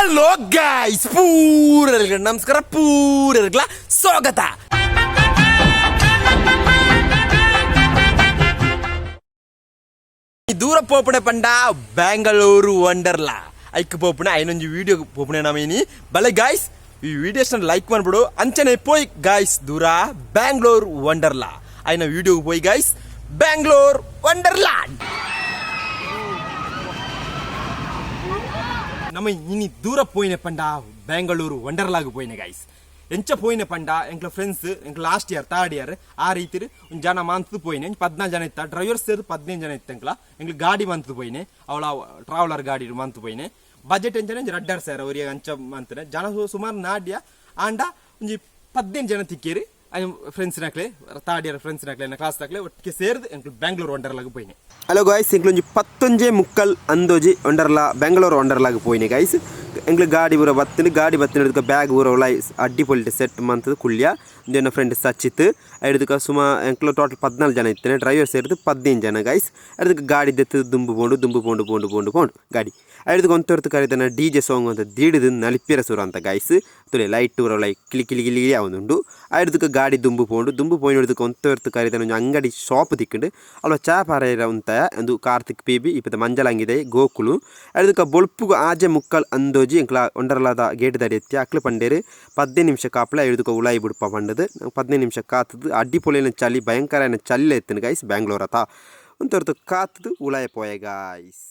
Hello guys, ಪೂರರಿಗೆ ನಮಸ್ಕಾರ, ಪೂರರಿಗಳ ಸ್ವಾಗತ. ದೂರ ಪೋಪಣೆ ಪಂಡ ಬ್ಯಾಂಗಳೂರು ವಂಡರ್ಲಾ ಐಕ್ ಪೋಪಣೆ ಐನೊಂಜಿ ವಿಡಿಯೋ ಪೋಪಣೆ ನಾವೇನಿ ಬಲೆ ಗಾಯ್ಸ್. ಈ ವಿಡಿಯೋಸ್ನ ಲೈಕ್ ಮಾಡ್ಬಿಡು. ಅಂಚನೆ ಪೋಯ್ ಗಾಯ್ಸ್ ದೂರ ಬ್ಯಾಂಗ್ಳೂರ್ ವಂಡರ್ಲಾ ಐನ ವಿಡಿಯೋ ಪೋಯ್ ಗಾಯ್ಸ್ ಬ್ಯಾಂಗ್ಳೂರ್ ವಂಡರ್ಲಾ. ನಮ್ಮ ಇನಿ ದೂರ ಪೋಯಿನ ಪಂಡ ಬೆಂಗಳೂರು ವಂಡರ್ಲಾಗ್ ಪೋಯಿನ ಗಾಯ್ಸ್. ಎಂಚ ಪೋಯಿನ ಪಂಡ ಎಂಕ್ಲ ಫ್ರೆಂಡ್ಸ್ ಎಂಕ್ ಲಾಸ್ಟ್ ಇಯರ್ ಥರ್ಡ್ ಇಯರ್ ಆ ರೀತಿ ಒಂದು ಜನ ಮಂತ್ ಪೋಯಿನೆ. 14 ಜನ ಇತ್ತ, ಡ್ರೈವರ್ಸ್ ಸೇರಿ 15 ಜನ ಇತ್ತು. ಎಂಕ್ಲ ಗಾಡಿ ಮಂತ್ ಪೋಯಿನೆ, ಅವಳ ಟ್ರಾವೆಲರ್ ಗಾಡಿ ಮಂತ್ ಪೋಯಿನೆ. ಬಜೆಟ್ ಎಂಚನೆ ರಡ್ಡರ್ ಸರ್ ಅವರಿಗೆ ಅಂಚ ಮಂತನೆ ಜನ ಸುಮಾರು ನಾಡ್ಯ ಆಂಡ ಒಂಜಿ 15 ಜನ ತಿಕ್ಕೇರಿ. ಫ್ರೆಂಡ್ಸ್ ನಾಕ್ಲೆ ಥರ್ಡ್ ಇಯರ್ ಫ್ರೆಂಡ್ಸ್ ನಾಕ್ಲೆ ಕ್ಲಾಸ್ ನಾಕ್ಲೆ ಒಟ್ಟಿಗೆ ಸೇರಿದು ಎಂಕ್ಲು ಬ್ಯಾಂಗ್ಳೂರ್ ವಂಡರ್ಲಾಗ್ ಪೋಯಿನೆ. ಹಲೋ ಗಾಯ್ಸ್, ಎಂಕ್ಲೊಂಜಿ 11 ಮುಕ್ಕಲ್ ಅಂದೋಜಿ ವಂಡರ್ಲಾ ಬೆಂಗಳೂರು ವಂಡರ್ಲಾಗ್ ಪೋಯಿನೆ ಗಾಯ್ಸ್. ಎಂಕ್ಲು ಗಾಡಿ ಪೂರ ಬತ್ತಿನ ಬ್ಯಾಗ್ ಪೂರ ಉಳ ಅಡ್ಡಿ ಪೊಲಿಟ್ ಸೆಟ್ ಮಂತದ ಕುಳ್ಯ ನನ್ನ ಫ್ರೆಂಡ್ ಸಚಿತ್ ಐದಕ್ಕೆ ಸುಮಾ ಎಂಕ್ಲು ಟೋಟಲ್ 14 ಜನ ಇತ್ತೇನೆ. ಡ್ರೈವರ್ ಸೇರಿದು 15 ಜನ ಗಾಯ್ಸ್. ಅದಕ್ಕೆ ಗಾಡಿ ದೆತ್ತು ದುಂಬು ಪೋಂಡು ಗಾಡಿ ಐದಕ್ಕೆ ಒಂತೊರ್ತು ಕರೀತಾನೆ DJ ಸಾಂಗ್ ಅಂತ ದೀಡಿದು ನಲಿಪಿರ ಸುರ ಅಂತ ಗಾಯ್ಸ್. ತುಲೆ ಲೈಟ್ ಊರ ಲೈಕ್ ಕಿಲಿ ಅವನುಂಡು ಐದಕ್ಕೆ ಗಾಡಿ ದುಂಬು ಪೋಂಡು ಹಿಡಿದಕ್ಕೆ ಒಂತೊರ್ತು ಕರೀತಾನೆ ಒಂದು ಅಂಗಡಿ ಶಾಪ್ ತಿಕ್ಕೊಂಡು ಅಲ್ವ ಚಾಪಾರ ಉಂತ ಒಂದು ಕಾರ್ತಿಕ್ PB ಇಪ್ಪತ್ತು ಮಂಜಲಂಗಿದೆ ಗೋಕುಲು ಐದಕ್ಕೆ ಬೊಲ್ಪುಗು ಆಜೆ ಮುಕ್ಕಲ್ ಅಂದೋಜಿ ಎಂಕ್ಲ ವಂಡರ್ಲಾದ ಗೇಟ್ ದಡಿ ಎತ್ತಿ ಅಕ್ಲು ಪಂಡೇರು 15 ನಿಮಿಷ ಕಾಪಲ ಐದಕ್ಕೆ ಉಳಾಯಿ ಬಿಡಪ ಪಂಡದು 15 ನಿಮಿಷ ಕಾತದು ಅಡ್ಡಿ ಪೊಲಿನ ಚಳಿ ಭಯಂಕರ ಚಳಿ ಎತ್ತಿನ ಗಾಯ್ಸ್. ಬ್ಯಾಂಗ್ಳೂರ್ ಅತ್ತ ಒಂತೊರ್ತು ಕಾತದು ಉಳಾಯ ಪೋಯ ಗಾಯ್ಸ್.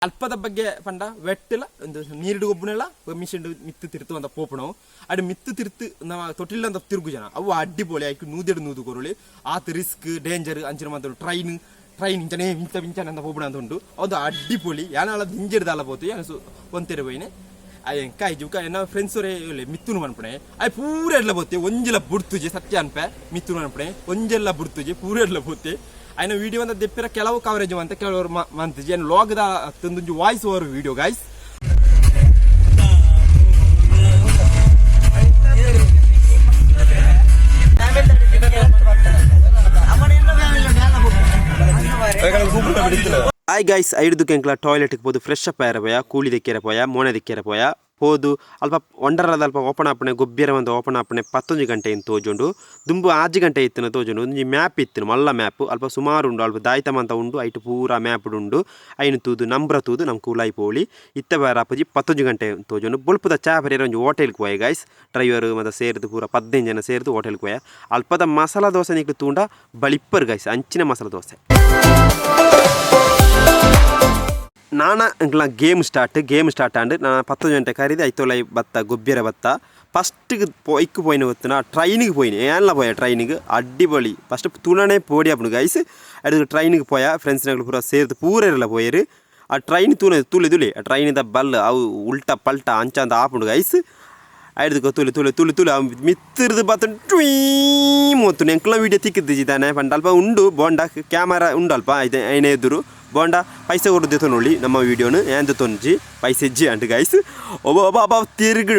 ಅಲ್ಪದ ಬಗ್ಗೆ ಪಂಡ ವೆಟ್ಟಿಲ್ಲ ಒಂದು ನೀರಿಡು ಒಬ್ಬನೆಲ್ಲ ಮಿಷನ್ ಮಿತ್ತು ತಿರ್ತು ಅಂತ ಪೋಪಣವು ಅಡು ಮಿತ್ತು ತಿರ್ತು ನಾವು ತೊಟ್ಟಿಲ್ಲ ಅಂತ ತಿರುಗು ಜನ ಅವು ಅಡ್ಡಿ ಪೋಲಿ ಆಯ್ತು ನೂದು ಕೊರಳಿ ಆತ ರಿಸ್ಕ್ ಡೇಂಜರ್ ಅಂಚಿನ ಮಾತು ಟ್ರೈನ್ ಇಂಚನೆ ಮಿಂಚನೆ ಅಂತ ಹೋಗ್ಬಿಡ ಅಂತ ಉಂಟು. ಅದು ಅಡ್ಡಿ ಪೋಲಿ ಯಾನಲ್ಲ ಹಿಂಜಿಡ್ದಲ್ಲ ಹೋತು ಏನು ಒಂತೆರೆ ಹೋಯ್ನೆ ಕಾಯಿ ಜುಕ ಏನ ಫ್ರೆಂಡ್ಸ್ ಅವರೇ ಮಿತ್ತುನು ಅನ್ಪಣೆ ಅಯ್ಯ ಪೂರ ಎಲ್ಲ ಬೋತೆ ಒಂಜೆಲ್ಲ ಬುಡ್ತುಜೆ ಸತ್ಯ ಅನ್ಪೆ ಮಿತ್ತುನು ಅನ್ಪಣೆ ಒಂಜೆಲ್ಲ ಬುಡ್ತುಜೆ ಪೂರ ಎಲ್ಲ ಬೋತೆ ಐನ ವಿಡಿಯೋ ಅಂತ ದೆಪ್ಪಿರ ಕೆಲವು ಕವರೇಜ್ ಅಂತ ಕೆಲವರು ಮಂತಿಜಿ ಏನು ಲಾಗ್ದ ತಂದೊಂಜಿ voice over video guys. Hi guys, ಐದು ಕೆಂಕ್ಲ ಟಾಯ್ಲೆಟ್ಗೆ ಹೋದು ಫ್ರೆಶ್ ಅಪ್ ಆಯ್ರ ಪೋಯ, ಕೂಳಿ ದಿಕ್ಕಿರ ಪೋಯ, ಮೋನೆ ದಿಕ್ಕಿರ ಪೋಯ ಹೋದು ಅಲ್ಪ ವಂಡರ್ಲಾದ ಅಲ್ಪ ಓಪನ್ ಆಪಣೆ ಗೊಬ್ಬಿರ ಒಂದು ಓಪನ್ ಆಪಣೆ 11 ಗಂಟೆಯಿಂದ ತೋಜುಂಡು ದುಂಬು 6 ಗಂಟೆ ಇತ್ತಿನ ತೋಜುಂಡು ಒಂಜಿ ಮ್ಯಾಪ್ ಇತ್ತಿನ ಮಲ್ಲ ಮ್ಯಾಪ್ ಅಲ್ಪ ಸುಮಾರು ಉಂಡು ಅಲ್ಪ ದಾಯ್ತಮಂತ ಉಂಡು ಐಟು ಪೂರ ಮ್ಯಾಪ್ ಉಂಡು ಐನು ತೂದು ನಂಬ್ರ ತೂದು ನಮ್ಗೆ ಕೂಲಾಯಿ ಪೋಳಿ ಇತ್ತ ಬೇರೆ ಅಪ್ಪಜಿ 11 ಗಂಟೆ ತೋಜುಂಡು ಬೊಲ್ಪದ ಚಾಪರಿರ ಒಂದು ಹೋಟೆಲ್ಗೆ ಹೋಯ್ ಗಾಯ್ಸ್. ಡ್ರೈವರ್ ಮತ್ತು ಸೇರಿದು ಪೂರ 15 ಜನ ಸೇರಿದು ಹೋಟೆಲ್ಗೆ ಹೋಯ. ಅಲ್ಪದ ಮಸಾಲ ದೋಸೆ ನಿಕ್ಲು ತೂಂಡ ಬಳಿಪ್ಪರ್ ಗಾಯ್ಸ್, ಅಂಚಿನ ಮಸಾಲ ದೋಸೆ. ನಾನಾ ಎಂಕ್ಲ ಗೇಮ್ ಸ್ಟಾರ್ಟ್ ಆಂಡ್ ನಾನು 10 ಗಂಟೆ ಕರೀದು ಐತೋಲೈ ಬತ್ತ ಗೊಬ್ಬಿರ ಬತ್ತ ಫಸ್ಟಿಗೆ ಇಕ್ಕು ಪೋಯಿನ ಗೊತ್ತಿನ ಟ್ರೈನಿಗೆ ಪೋಯಿನಿ ಏನೆಲ್ಲ ಪೋಯ ಟ್ರೈನಿಗೆ ಅಡ್ಡಿಪೊಳಿ ಫಸ್ಟ್ ತುಳನೆ ಪೋಡಿ ಅಪ್ಪನು ಗೈಸ್. ಅದಕ್ಕೆ ಟ್ರೈನಿಗೆ ಪೋಯ ಫ್ರೆಂಡ್ಸ್ನಾಗಳು ಪೂರ ಸೇರಿದು ಪೂರ ಇರಲ್ಲ ಪೋಯರು. ಆ ಟ್ರೈನ್ ತುಳಿ ಆ ಟ್ರೈನಿಂದ ಬಲ್ ಅವು ಉಲ್ಟಾ ಪಲ್ಟಾ ಅಂಚ ಅಂತ ಆಪುಂಡು ಗೈಸ್. ಐದಕ್ಕೆ ತುಳಿ ಮಿತ್ತಿರ್ದು ಬತ್ತ ಟ್ವೀ ಮೊತ್ತು ಎಂಕ್ಲ ವೀಡಿಯೋ ತಿಕ್ಕಿದ್ದಾನೆ ಪಂಡ ಅಲ್ಪ ಉಂಡು ಬೋಂಡ ಕ್ಯಾಮರಾ ಉಂಡಲ್ಪ ಇದು ಐನೇ ಎದುರು ಬೋಂಡ ಪೈಸೆ ಕೊಡೋದು ನೋಡಿ ನಮ್ಮ ವೀಡಿಯೋನು ಏನು ತೊಂಜಿ ಪೈಸೆ ಇಜ್ಜಿ ಅಂಟು ಗೈಸ್. ಒಬ್ಬ ತಿರುಗಿ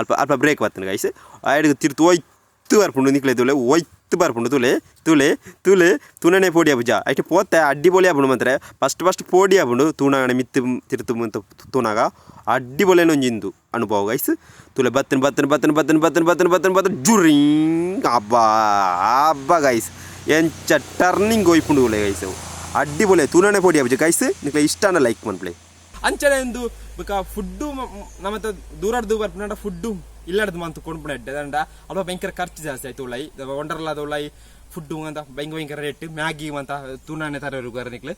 ಅಲ್ಪ ಬ್ರೇಕ್ ಬರ್ತಾನೆ ಗೈಸ್. ಐಡಿಗೆ ತಿರ್ತು ಒಯ್ತು ಬರ್ಪುಂಡು ನಿಕ್ಲೆ ಒಯ್ತು ಬರ್ಪುಂಡು ತುಲೆ ತುಣನೆ ಪೋಡಿ ಅಬ್ಬುಜ ಐಟು ಪೋತೆ ಅಡ್ಡಿ ಪೊಲಿ ಆಪುಂಡು ಮಾತ್ರ ಫಸ್ಟ್ ಪೋಡಿ ಆಪುಂಡು ತೂಣಾಗಣೆ ಮಿತ್ತು ತಿರ್ತು ಅಂತ ತೂನಾಗ ಅಡ್ಡಿ ಪೊಲೆನೊಂಜಿಂದು ಅನುಭವ ಗೈಸ್. ತುಲೆ ಬತ್ತನ್ ಜುರಿಂಗ್ ಹಬ್ಬ ಗೈಸ್. ಎಂಚ ಟರ್ನಿಂಗ್ ಹೋಯ್ಪುಂಡು ಗೈಸ್ ಅವು ಅಡ್ಡಿ ಪೊಲೆ ತೂಣನೆ ಪೋಡಿ ಆಬುಜ ಗೈಸ್. ನಿಕ್ಲೆ ಇಷ್ಟನ ಲೈಕ್ ಮನ್ಪ್ಲೆ ಅಂಚನೆ ಒಂದು ಬೇಕಾ ಫುಡ್ಡು ನಮ್ಮತ್ತ ದೂರಾಡ್ದು ಬರ್ಪುಂಡ ಫುಡ್ಡು ಇಲ್ಲಾಡ್ದು ಮಂತು ಕೊಂಡ್ಬಿಡ ದಂಡ ಅಲ್ಪ ಭಯಂಕರ ಖರ್ಚು ಜಾಸ್ತಿ ಆಯ್ತು. ಉಳ್ಳಾಯಿ ವಂಡರ್ಲಾದ ಉಳ್ಳಾಯಿ ಫುಡ್ಡು ಅಂತ ಭಯಂಕರ ರೇಟ್ ಮ್ಯಾಗಿ ಅಂತ ತೂನಾನೆ ತರೋರು ನಿಕ್ಲೆ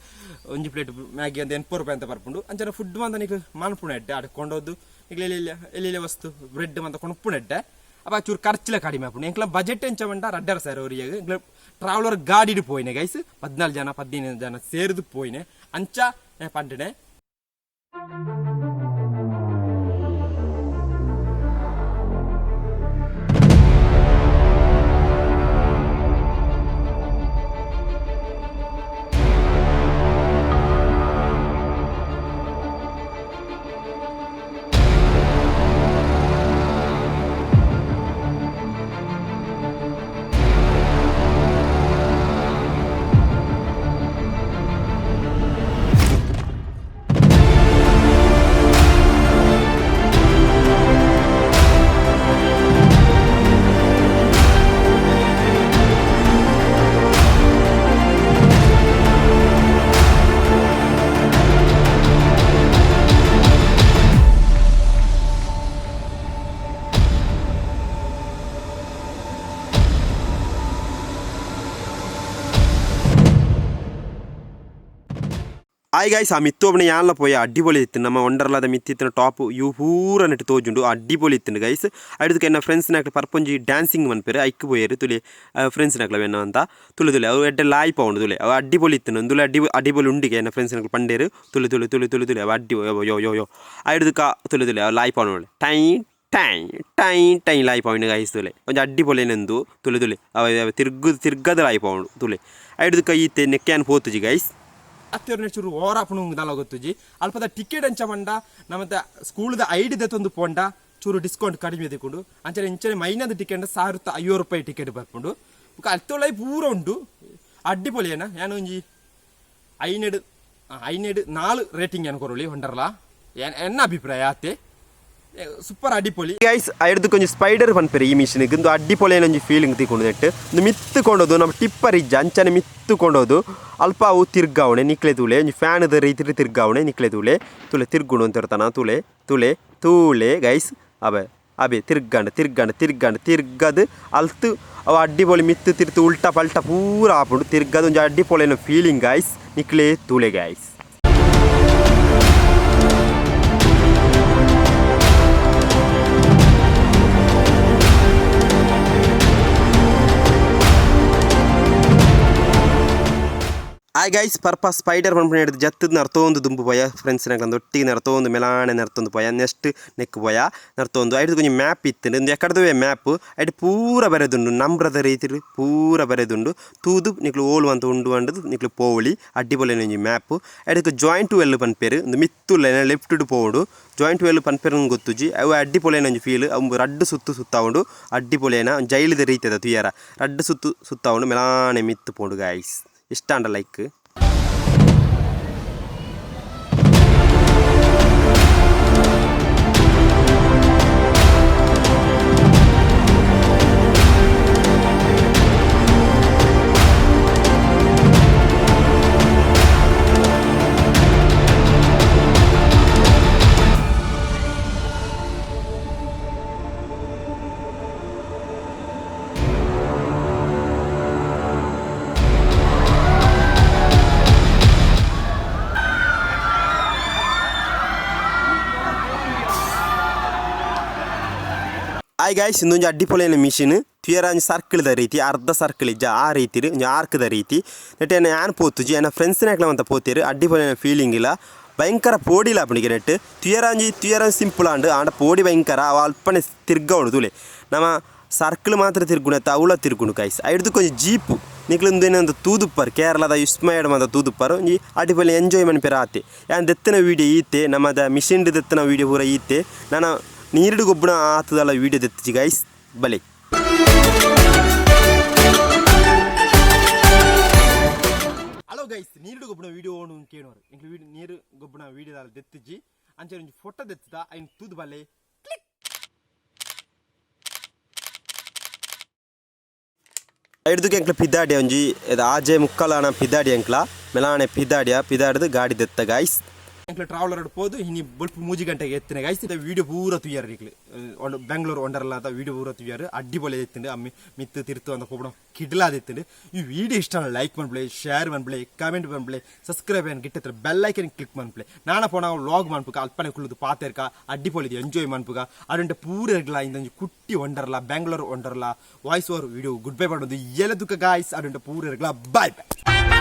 ಒಂಜಿ ಪ್ಲೇಟ್ ಮ್ಯಾಗಿ ಅಂತ 80 ರೂಪಾಯಿ ಅಂತ ಬರ್ಪುಂಡು ಅಂಚನೆ ಫುಡ್ ಅಂತ ನಿಕ್ಲೆ ಮಾನ್ಪುಣ ಎಡ್ಡೆ ಆಡ ಕೊಂಡೋದು ನಿಕ್ಲೆ ಎಲ್ಲಿ ವಸ್ತು ಬ್ರೆಡ್ ಅಂತ ಕೊಂಡ್ಪುಣ ಎಡ್ಡೆ ಅಪ್ಪ ಚೂರು ಖರ್ಚಿಲ್ಲ ಕಡಿಮೆ ಆಪುಂಡು. ಎಂಕ್ಲ ಬಜೆಟ್ ಎಂಚ ಬಂಡ ರಡ್ಡರ್ ಸರ್ ಅವರಿಗೆ ಎಂಕ್ಲ ಟ್ರಾವೆಲರ್ ಗಾಡಿಡು ಪೋಯಿನೆ ಗೈಸ್. 14 ಜನ 15 ಜನ ಸೇರಿದು ಪೋಯಿನೆ ಅಂಚ ಪಂಟನೆ. ಹಾಯ್ ಗೈಸ್ ಆ ಮಿತ್ತೊಬ್ಬನ ಯಾನ್ಲ ಪೋಯ ಅಡ್ಡಿಪೊಳಿ ಇತ್ತು ನಮ್ಮ ವಂಡರ್ಲಾದ ಮಿತ್ತಿತ್ತಿನ ಟಾಪ್ ಇವು ಪೂರ ನೆಟ್ಟು ತೋಜುಂಡು ಅಡ್ಡಿಪೊಳಿ ಇತ್ತು ಗೈಸ್ ಅಡ್ದಕ್ಕೆ ಎನ್ನ ಫ್ರೆಂಡ್ಸ್ ನಾಕ್ಲ ಪರ್ಪೊಂಜಿ ಡ್ಯಾನ್ಸಿಂಗ್ ಮನ್ಪೇರು ಐಕ್ ಪೋಯರು ತುಲಿ ಫ್ರೆಂಡ್ಸ್ ನಾಕ್ಲ ವೆನ್ನ ಅಂತ ತುಳು ತುಳಿ ಅವು ಎಡ್ಡೆ ಲಾಯ್ ಪೌಂಡು ತುಳಿ ಅವು ಅಡ್ಡಿಪೊಳಿ ಇತ್ತು ಒಂದುಲೆ ಅಡ್ಡಿಪೊಳಿ ಉಂಡಿಗೆ ಎನ್ನ ಫ್ರೆಂಡ್ಸ್ ನಾಕ್ಲ ಪಂಡೇರು ತುಳಿ ತುಳಿ ತುಳಿ ತುಳಿ ತುಳಿ ಅವು ಅಡ್ಡಿ ಯೋ ಯೋ ಯೋ ಅಡ್ದಕ್ಕ ತುಳಿ ತುಳಿ ಅವು ಲಾಯ್ ಪೌಂಡು ಟೈ ಟೈ ಟೈ ಟೈ ಲಾಯ್ ಪೌಂಡು ಗೈಸ್ ತುಳಿ ಒಂದು ಅಡ್ಡಿಪೊಳಿನೆಂದು ತುಳಿ ತುಳಿ ಅವ ತಿರ್ಗದ ಲಾಯ್ ಪೌಂಡು ತುಳಿ ಅಡ್ದಕ್ಕ ಈತೆ ನೆಕ್ಕ್ಯಾನ್ ಪೋತುಜಿ ಗೈಸ್ ಅತ್ತೆಯವ್ರನ್ನ ಚೂರು ಓರಾಪಣ ದಲ ಗೊತ್ತುಜಿ ಅಲ್ಪದ ಟಿಕೆಟ್ ಅಂಚ ಮಂಡ ನಮ್ಮತ್ತ ಸ್ಕೂಲ್ದ ಐಡಿ ದತ್ತೊಂದು ಪೋಂಡ ಚೂರು ಡಿಸ್ಕೌಂಟ್ ಕಡಿಮೆ ತೆಕೊಂಡು ಅಂಚನೆ ಇಂಚನೆ ಮೈನದ ಟಿಕೆಟ್ ₹1,050 ಟಿಕೆಟ್ ಬರ್ಕೊಂಡು ಅತ್ತೊಳೈ ಪೂರ ಉಂಟು ಅಡ್ಡಿಪೊಳಿಯನ ನಾನು ಒಂಜಿ ಐನೆಡು 4 ರೇಟಿಂಗ್ ಏನು ಕೊರಳಿ ಹೊಂಡರ್ಲಾ ಎನ್ನ ಅಭಿಪ್ರಾಯ ಆತೆ ಸೂಪರ್ ಅಡ್ಡಿಪೊಳಿ ಗೈಸ್ ಐಡ್ದು ಕೊಂಚ ಸ್ಪೈಡರ್ ಪನ್ಪೆರೆ ಈ ಮಿಷನ್ಗೆ ಒಂದು ಅಡ್ಡಿಪೊಳಿ ಒಂಜಿ ಫೀಲಿಂಗ್ ತಿಕೊಂಡು ನೆಟ್ಟು ಒಂದು ಮಿತ್ತುಕೊಂಡೋದು ನಮ್ಮ ಟಿಪ್ಪರ್ ಇಜ್ಜ ಅಂಚನೆ ಮಿತ್ತುಕೊಂಡೋದು ಅಲ್ಪ ಅವು ತಿರ್ಗಾವಣೆ ನಿಕ್ಲೆ ತೂಳೆ ಒಂಜಿ ಫ್ಯಾನ್ದ ರೀತಿ ತಿರ್ಗಾವಣೆ ನಿಕ್ಲೆ ತೂಳೆ ತುಳೆ ತಿರ್ಗುಣು ಅಂತ ಇರ್ತಾನ ತುಳೆ ತುಳೆ ತೂಳೆ ಗೈಸ್ ಅಬೆ ತಿರ್ಗದು ಅಲ್ತು ಅವು ಅಡ್ಡಿಪೊಳಿ ಮಿತ್ತು ತಿರ್ತು ಉಲ್ಟಾ ಪಲ್ಟ ಪೂರ ಆಪುಂಡು ತಿರ್ಗದು ಒಂಜಿ ಅಡ್ಡಿಪೊಳಿನ ಫೀಲಿಂಗ್ ಗೈಸ್ ನಿಕ್ಲೆ ತೂಳೆ ಗೈಸ್ ಹಾಯ್ ಗೈಸ್ ಪರ್ಪ ಸ್ಪೈಡರ್ ಪಂಪಣಿ ಹಿಡಿದು ಜತ್ತದ ನರ್ತೊಂದು ದುಂಬು ಪೋಯ ಫ್ರೆಂಡ್ಸ್ನಾಗ ಒಟ್ಟಿಗೆ ನರ್ತೊಂದು ಮೆಲಾಣೆ ನರ್ತೊಂದು ಪೋಯ ನೆಕ್ಸ್ಟ್ ನೆಕ್ ಪೋಯ ನರ್ತೊಂದು ಐದು ಕೊಂಚ ಮ್ಯಾಪ್ ಇತ್ತು ಒಂದು ಎಕಡ್ದುವೆ ಮ್ಯಾಪ್ ಐದು ಪೂರ ಬರೆದುಂಡು ನಂಬ್ರದ ರೀತಿ ಪೂರ ಬರೆದುಂಡು ತೂದು ನಿಕ್ಲು ಓಲು ಅಂತ ಉಂಡು ಅಂಡದು ನಿಕ್ಲು ಪೋವಳಿ ಅಡ್ಡಿಪೊಲೆ ಒಂಜಿ ಮ್ಯಾಪ್ ಐದಕ್ಕೆ ಜಾಯಿಂಟ್ ವೆಲ್ ಪನ್ಪೇರು ಒಂದು ಮಿತ್ತುಲ್ಲ ಲೆಫ್ಟ್ ಪೋಡು ಜಾಯಿಂಟ್ ವೆಲ್ ಪನ್ಪೇರು ಗೊತ್ತುಜಿ ಅವು ಅಡ್ಡಿಪೊಲೆನ ಒಂಜಿ ಫೀಲ್ ಅವು ರಡ್ಡು ಸುತ್ತ ಉಂಡು ಅಡ್ಡಿಪೊಲೆನ ಜೈಲಿದ ರೀತಿ ಅದ ತುಯ್ಯಾರ ರಡ್ಡು ಸುತ್ತ ಉಂಡು ಮೆಲಾಣೆ ಮಿತ್ತು ಪೋಡು ಗಾಯ್ಸ್ ಇಷ್ಟ ಅಂಡ ಲೈಕ್ ಹಾಯ್ ಗೈಸ್ ಇನ್ನೊಂದು ಅಡ್ಡಿಪೊಳೆಯ ಮಿಷಿನ್ ತುಯರ ಸರ್ಕಲ್ದ ರೀತಿ ಅರ್ಧ ಸರ್ಕಲ್ ಇಜ್ಜ ಆ ರೀತಿ ಒಂಜಿ ಆರ್ಕ್ದ ರೀತಿ ನೆಟ್ ಯಾನ್ ಪೋತುಜಿ ನನ್ನ ಫ್ರೆಂಡ್ಸ್ನಾಕ್ಲ ಅಂತ ಪೋತೀರು ಅಡ್ಡಿಪೊಳೆಯ ಫೀಲಿಂಗ್ ಇಲ್ಲ ಭಯಂಕರ ಪೋಡಿಲ್ಲ ಅಪ್ಪನಿಗೆ ನೆಟ್ ತುಯರ ಸಿಂಪಲ್ ಆಂಡು ಆಂಡ ಪೋಡಿ ಭಯಂಕರ ಅವ ಅಲ್ಪನೆ ತಿರ್ಗವಣು ತುಲೆ ನಮ್ಮ ಸರ್ಕಲ್ ಮಾತ್ರ ತಿರ್ಗುಣತ್ತ ಅವಳ ತಿರ್ಗುಣು ಗೈಸ್ ಐಡ್ದು ಕೊಂಚ ಜೀಪು ನಿಕ್ಲೊಂದು ಏನೊಂದು ತೂದುಪ್ಪರು ಕೇರಳದ ವಿಸ್ಮಯಡ್ ಮಂದ ತೂದುಪ್ಪರು ಒಂಜಿ ಅಡ್ಡಿಪೊಳಿ ಎಂಜಾಯ್ ಮನ್ಪೇರ ಆತೆ ಯಾನ್ ದೆತ್ತನ ವೀಡಿಯೋ ಈತೆ ನಮ್ಮದ ಮಿಷಿನ್ ದೆತ್ತನ ವೀಡಿಯೋ ಪೂರ ಈತೆ ನಾನು ನೀರಿಡು ಗೊಬ್ಬರ ಆತದಲ್ಲ ವೀಡಿಯೋ ದೆತ್ತಿಜಿ ಗೈಸ್ ಬಲೆ ಹಲೋ ಗೈಸ್ ನೀರಿಡು ಗೊಬ್ಬರ ವೀಡಿಯೋ ಓಣು ಕೇಳೋರು ಎಂಕ್ಲು ನೀರು ಗೊಬ್ಬರ ವೀಡಿಯೋದಲ್ಲಿ ದೆತ್ತಿಜಿ ಅಂಚೆ ಒಂಜಿ ಫೋಟೋ ದೆತ್ತದ ಐನ್ ತೂದು ಬಲೆ ಐಡ್ದುಗೆ ಎಂಕ್ಲ ಪಿದಾಡಿ ಒಂಜಿ ಆಜೆ ಮುಕ್ಕಲಾನ ಪಿದಾಡಿ ಎಂಕ್ಲ ಮೆಲಾಣೆ ಪಿದಾಡ್ದು ಗಾಡಿ ದೆತ್ತ ಗೈಸ್ ಎಂಕ್ಲ ಟ್ರಾವೆಲರ್ ಪೋದು ಇನಿ ಬೊಲ್ಪ 3 ಗಂಟೆಗೆ ಎತ್ತಿನ ಗೈಸ್ ವಿಡಿಯೋ ಪೂರ ತುಯ್ಯಾರು ನಿಕ್ಲಿ ಬೆಂಗಳೂರು ವಂಡರ್ಲಾದ ವಿಡಿಯೋ ಪೂರ ತುಯ್ಯಾರು ಅಡ್ಡಿಪೊಲೆ ಎತ್ತಿಂಡು ಅಮ್ಮಿ ಮಿತ್ತು ತಿರ್ತು ಅಂತ ಹೋಗ್ಬಿಡ ಕಿಡ್ಲಾದ ಎತ್ತಿಂಡು ಈ ವಿಡಿಯೋ ಇಷ್ಟ ಲೈಕ್ ಮಾಡ್ಬಿಳೆ ಶೇರ್ ಮಾಡ್ಬಿಳೆ ಕಮೆಂಟ್ ಮಾಡ್ಬಿಳೆ ಸಬ್ಸ್ಕ್ರೈಬ್ ಏನು ಗಿಟ್ಟತ್ರ ಬೆಲ್ ಐಕನ್ ಕ್ಲಿಕ್ ಮಾಡ್ಬಿಳೆ ನಾನು ಪೋಣ ವ್ಲಾಗ್ ಮಾಡ್ಬೇಕು ಅಲ್ಪನೆ ಕುಳಿದು ಪಾತೆರ್ಕ ಅಡ್ಡಿಪೊಲಿದು ಎಂಜಾಯ್ ಮಾಡ್ಬೇಕು ಅದಂటే ಪೂರ ಇರಲ್ಲ ಇಂದೊಂದು ಕುಟ್ಟಿ Wonderla Bengaluru Wonderla voice over video good bye ಮಾಡೋದು ಎಲ್ಲದಕ್ಕೆ ಗಾಯ್ಸ್ ಅದಂటే ಪೂರ ಇರಲ್ಲ ಬಾಯ್ ಬಾಯ್